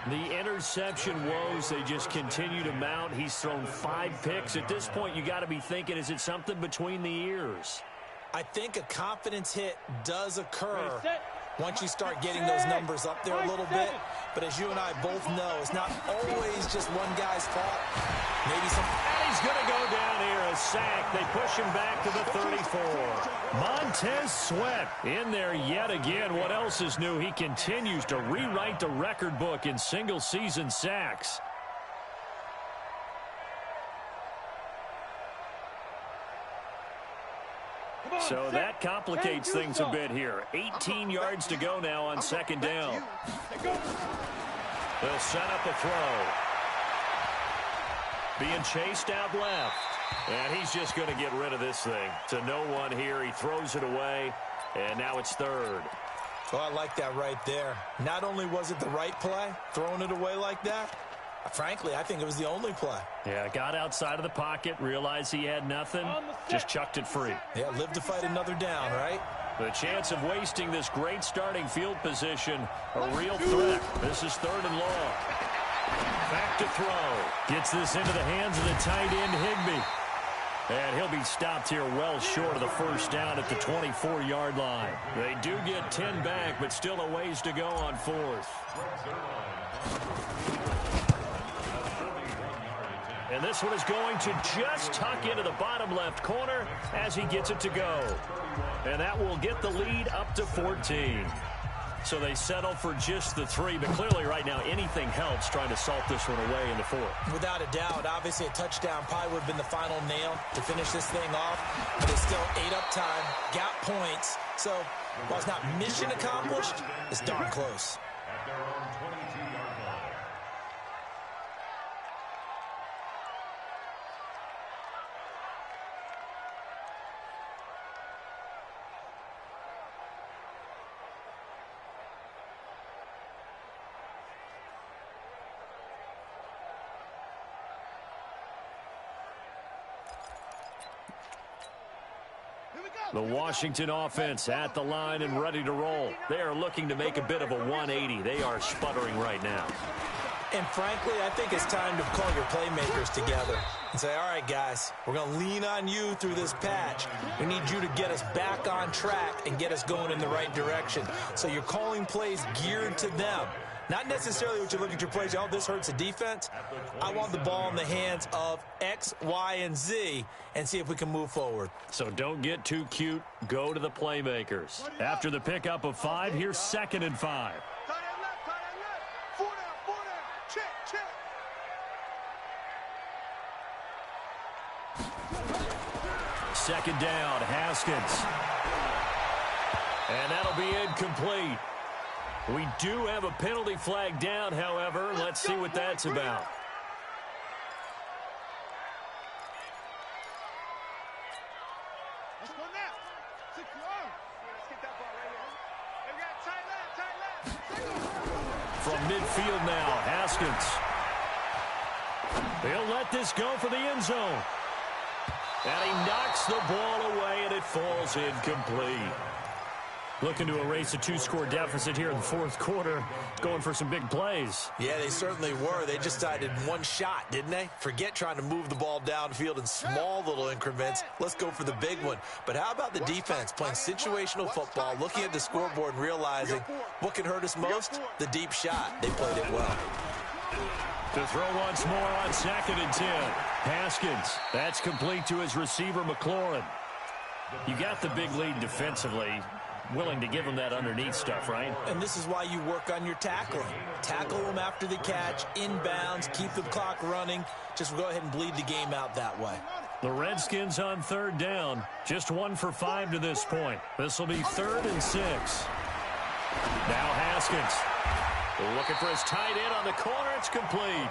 The interception woes, they just continue to mount. He's thrown 5 picks. At this point, you got to be thinking, is it something between the ears? I think a confidence hit does occur once you start getting those numbers up there a little bit. But as you and I both know, it's not always just one guy's fault. Maybe some... And he's going to go down here, a sack. They push him back to the 34. Montez Sweat in there yet again. What else is new? He continues to rewrite the record book in single-season sacks. So that complicates things a bit here. 18 yards to go now on second down. They'll set up a throw. Being chased out left. And he's just going to get rid of this thing. To no one here. He throws it away. And now it's third. Well, I like that right there. Not only was it the right play, throwing it away like that, frankly, I think it was the only play. Yeah, got outside of the pocket, realized he had nothing, just chucked it free. Yeah, live to fight another down, right? The chance of wasting this great starting field position, a real threat. This is third and long. Back to throw. Gets this into the hands of the tight end, Higbee. And he'll be stopped here well short of the first down at the 24-yard line. They do get 10 back, but still a ways to go on fourth. And this one is going to just tuck into the bottom left corner as he gets it to go. And that will get the lead up to 14. So they settle for just the 3, but clearly right now anything helps trying to salt this one away in the fourth. Without a doubt, obviously a touchdown probably would have been the final nail to finish this thing off, but it's still 8 up time, got points. So while it's not mission accomplished, it's darn close. At their own 22-yard line. The Washington offense at the line and ready to roll. They are looking to make a bit of a 180. They are sputtering right now. And frankly, I think it's time to call your playmakers together and say, all right, guys, we're going to lean on you through this patch. We need you to get us back on track and get us going in the right direction. So you're calling plays geared to them. Not necessarily what you look at your plays, oh, this hurts the defense. I want the ball in the hands of X, Y, and Z and see if we can move forward. So don't get too cute. Go to the playmakers. After the pickup of 5, here's 2nd and 5. Tight end left. 4 down. Check. Second down, Haskins. And that'll be incomplete. We do have a penalty flag down, however. Let's see what that's about. Let's go now. 6 yards. Let's get that ball right here. We got tight left. From midfield now, Haskins. They'll let this go for the end zone. And he knocks the ball away, and it falls incomplete. Looking to erase a 2-score deficit here in the fourth quarter. Going for some big plays. Yeah, they certainly were. They just decided one shot, didn't they? Forget trying to move the ball downfield in small little increments. Let's go for the big one. But how about the defense playing situational football, looking at the scoreboard and realizing what can hurt us most? The deep shot. They played it well. To throw once more on 2nd and 10. Haskins. That's complete to his receiver, McLaurin. You got the big lead defensively. Willing to give him that underneath stuff, right? And this is why you work on your tackling. Tackle them after the catch, inbounds, keep the clock running. Just go ahead and bleed the game out that way. The Redskins on 3rd down. Just 1 for 5 to this point. This will be 3rd and 6. Now Haskins. Looking for his tight end on the corner. It's complete.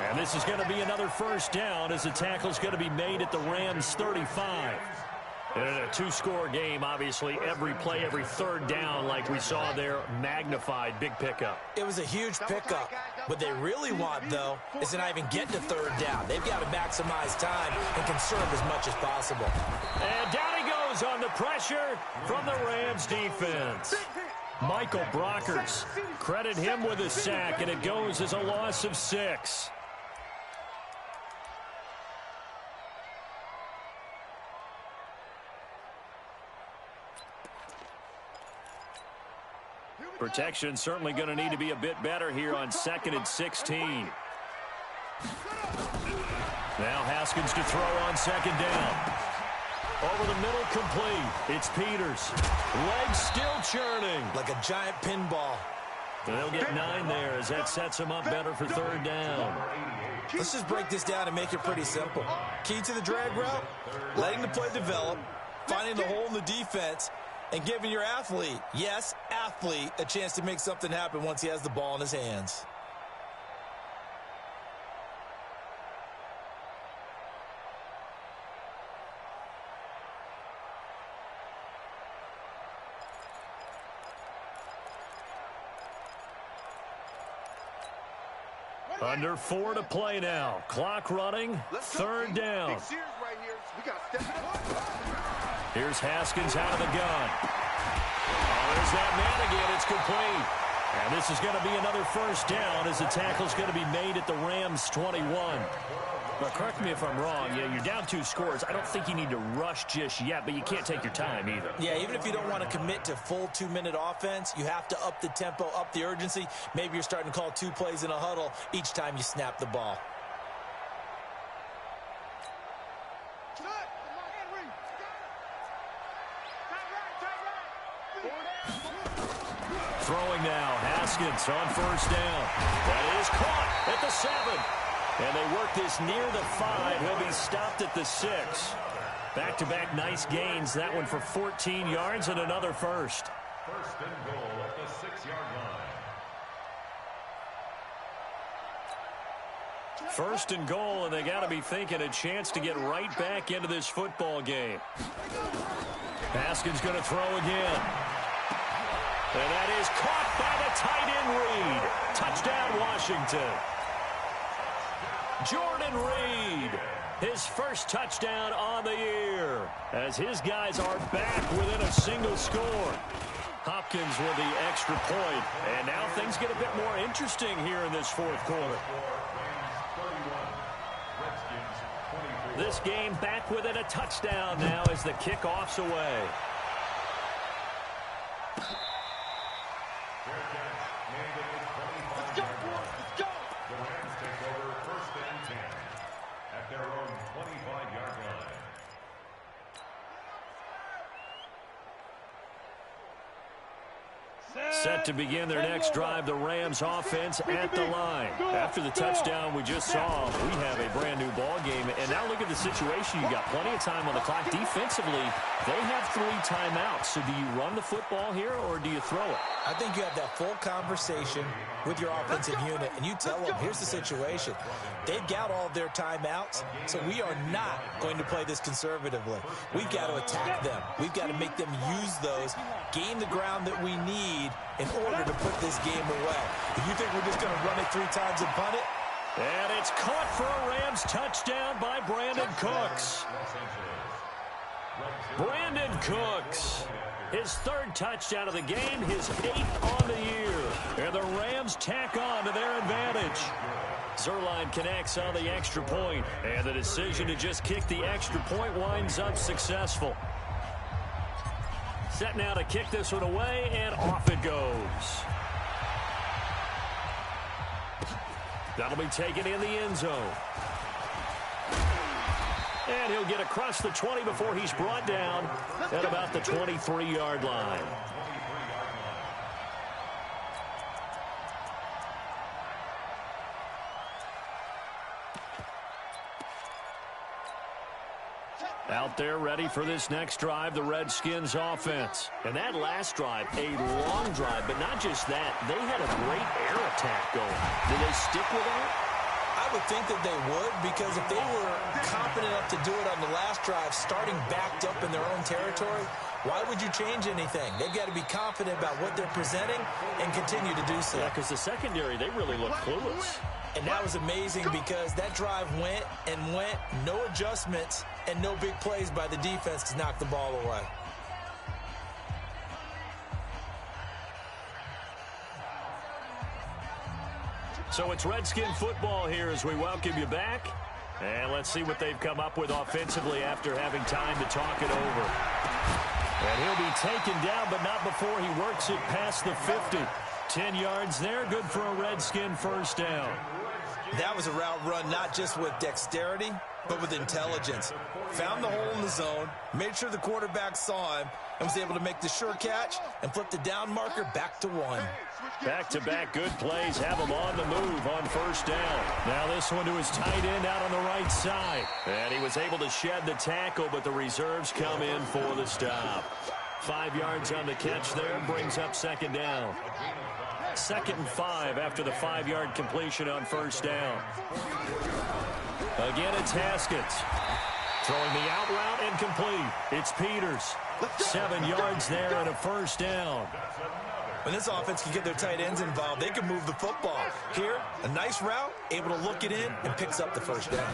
And this is going to be another first down as the tackle's going to be made at the Rams' 35. In a 2-score game, obviously, every play, every 3rd down, like we saw there, magnified, big pickup. It was a huge pickup. What they really want, though, is to not even get to 3rd down. They've got to maximize time and conserve as much as possible. And down he goes on the pressure from the Rams defense. Michael Brockers. Credit him with a sack, and it goes as a loss of 6. Protection certainly going to need to be a bit better here on 2nd and 16. Now Haskins to throw on 2nd down. Over the middle, complete. It's Peters. Legs still churning. Like a giant pinball. They'll get 9 there as that sets them up better for 3rd down. Let's just break this down and make it pretty simple. Key to the drag route, letting the play develop, finding the hole in the defense, and giving your athlete, yes, athlete, a chance to make something happen once he has the ball in his hands. Under 4 to play now. Clock running. 3rd down. Here's Haskins out of the gun. Oh, there's that man again. It's complete. And this is going to be another 1st down as the tackle's going to be made at the Rams' 21. But correct me if I'm wrong. Yeah, you're down 2 scores. I don't think you need to rush just yet, but you can't take your time either. Yeah, even if you don't want to commit to full 2-minute offense, you have to up the tempo, up the urgency. Maybe you're starting to call 2 plays in a huddle each time you snap the ball. Throwing now, Haskins on 1st down. That is caught at the 7. And they work this near the 5. He'll be stopped at the 6. Back-to-back nice gains. That one for 14 yards and another 1st. 1st and goal at the 6-yard line. 1st and goal, and they got to be thinking a chance to get right back into this football game. Haskins going to throw again. And that is caught by the tight end Reed. Touchdown, Washington. Jordan Reed, his 1st touchdown on the year, as his guys are back within a single score. Hopkins with the extra point, and now things get a bit more interesting here in this 4th quarter. This game back within a touchdown now as the kickoff's away. Set to begin their next drive, the Rams offense at the line. After the touchdown we just saw, we have a brand new ball game. And now look at the situation. You got plenty of time on the clock. Defensively, they have 3 timeouts. So do you run the football here or do you throw it? I think you have that full conversation with your offensive unit, and you tell them, here's the situation. They've got all their timeouts, so we are not going to play this conservatively. We've got to attack them. We've got to make them use those, gain the ground that we need in order to put this game away. If you think we're just going to run it 3 times and punt it. And it's caught for a Rams touchdown by Brandon Cooks. Brandon Cooks, his 3rd touchdown of the game, his 8th on the year. And the Rams tack on to their advantage. Zerline connects on the extra point, and the decision to just kick the extra point winds up successful. Set now to kick this one away, and off it goes. That'll be taken in the end zone. And he'll get across the 20 before he's brought down at about the 23-yard line. Out there ready for this next drive, the Redskins offense. And that last drive, a long drive, but not just that. They had a great air attack going. Did they stick with that? I would think that they would, because if they were confident enough to do it on the last drive, starting backed up in their own territory, why would you change anything? They've got to be confident about what they're presenting and continue to do so. Yeah, because the secondary, they really look clueless. And that was amazing because that drive went and went, no adjustments, and no big plays by the defense to knock the ball away. So it's Redskin football here as we welcome you back. And let's see what they've come up with offensively after having time to talk it over. And he'll be taken down, but not before he works it past the 50. 10 yards there, good for a Redskin first down. That was a route run not just with dexterity, but with intelligence. Found the hole in the zone, made sure the quarterback saw him, and was able to make the sure catch and flip the down marker back to 1. Back-to-back good plays have him on the move on first down. Now this one to his tight end out on the right side. And he was able to shed the tackle, but the reserves come in for the stop. 5 yards on the catch there, brings up second down. 2nd and 5 after the 5-yard completion on first down. Again, it's Haskins. Throwing the out route incomplete. It's Peters. 7 yards there and a first down. When this offense can get their tight ends involved, they can move the football. Here, a nice route, able to look it in, and picks up the first down.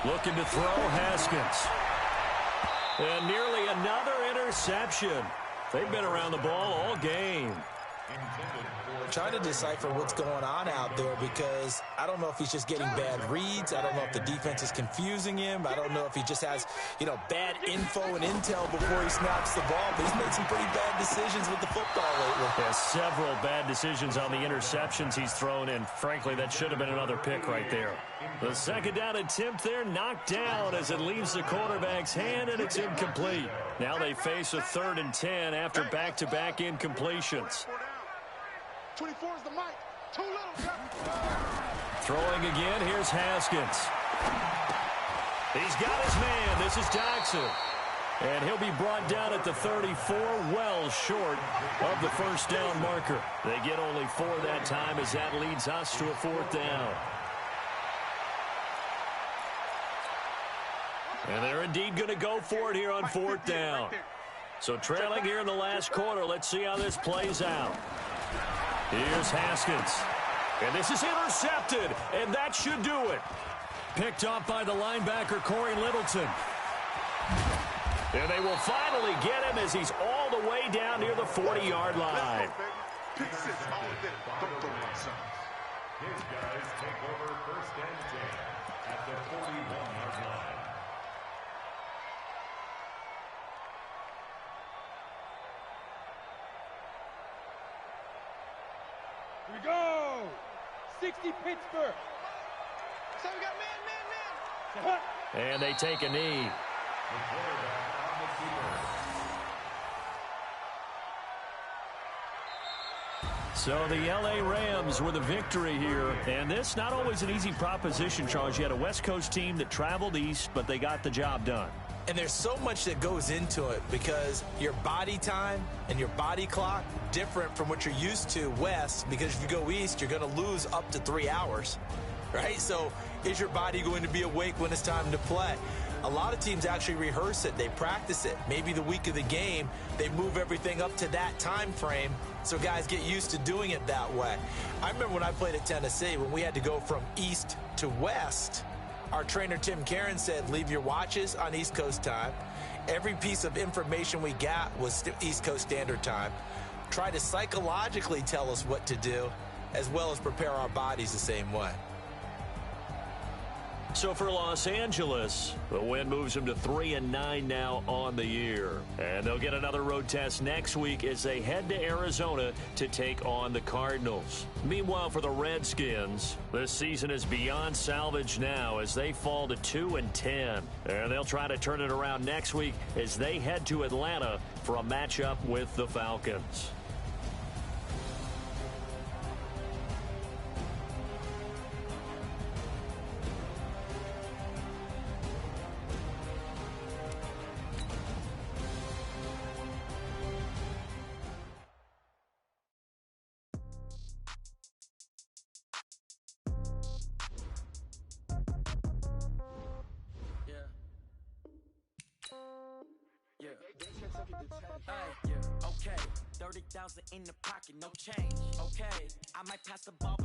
Looking to throw, Haskins. And nearly another interception. They've been around the ball all game. Trying to decipher what's going on out there because I don't know if he's just getting bad reads. I don't know if the defense is confusing him. I don't know if he just has, bad info and intel before he snaps the ball. But he's made some pretty bad decisions with the football lately. Yeah, several bad decisions on the interceptions he's thrown, and frankly, that should have been another pick right there. The second down attempt there knocked down as it leaves the quarterback's hand, and it's incomplete. Now they face a 3rd and 10 after back-to-back incompletions. 24 is the mic. Too little. Throwing again, here's Haskins. He's got his man. This is Jackson. And he'll be brought down at the 34, well short of the first down marker. They get only 4 that time as that leads us to a 4th down. And they're indeed going to go for it here on 4th down. So trailing here in the last quarter, let's see how this plays out. Here's Haskins. And this is intercepted, and that should do it. Picked off by the linebacker, Corey Littleton. And they will finally get him as he's all the way down near the 40-yard line. His guys take over 1st and 10 at the 41-yard line. Here we go. 60 Pittsburgh. So we got man. And they take a knee. The quarterback on the field. So the LA Rams with a victory here. And this not always an easy proposition, Charles. You had a West Coast team that traveled east, but they got the job done. And there's so much that goes into it because your body time and your body clock different from what you're used to west, because if you go east, you're going to lose up to 3 hours, right? So is your body going to be awake when it's time to play? A lot of teams actually rehearse it. They practice it. Maybe the week of the game, they move everything up to that time frame so guys get used to doing it that way. I remember when I played at Tennessee, when we had to go from east to west, our trainer, Tim Karen, said, leave your watches on East Coast time. Every piece of information we got was East Coast Standard Time. Try to psychologically tell us what to do, as well as prepare our bodies the same way. So for Los Angeles, the win moves them to 3-9 now on the year. And they'll get another road test next week as they head to Arizona to take on the Cardinals. Meanwhile, for the Redskins, this season is beyond salvage now as they fall to 2-10. And they'll try to turn it around next week as they head to Atlanta for a matchup with the Falcons. Okay, 30,000 in the pocket, no change. Okay, I might pass the ball.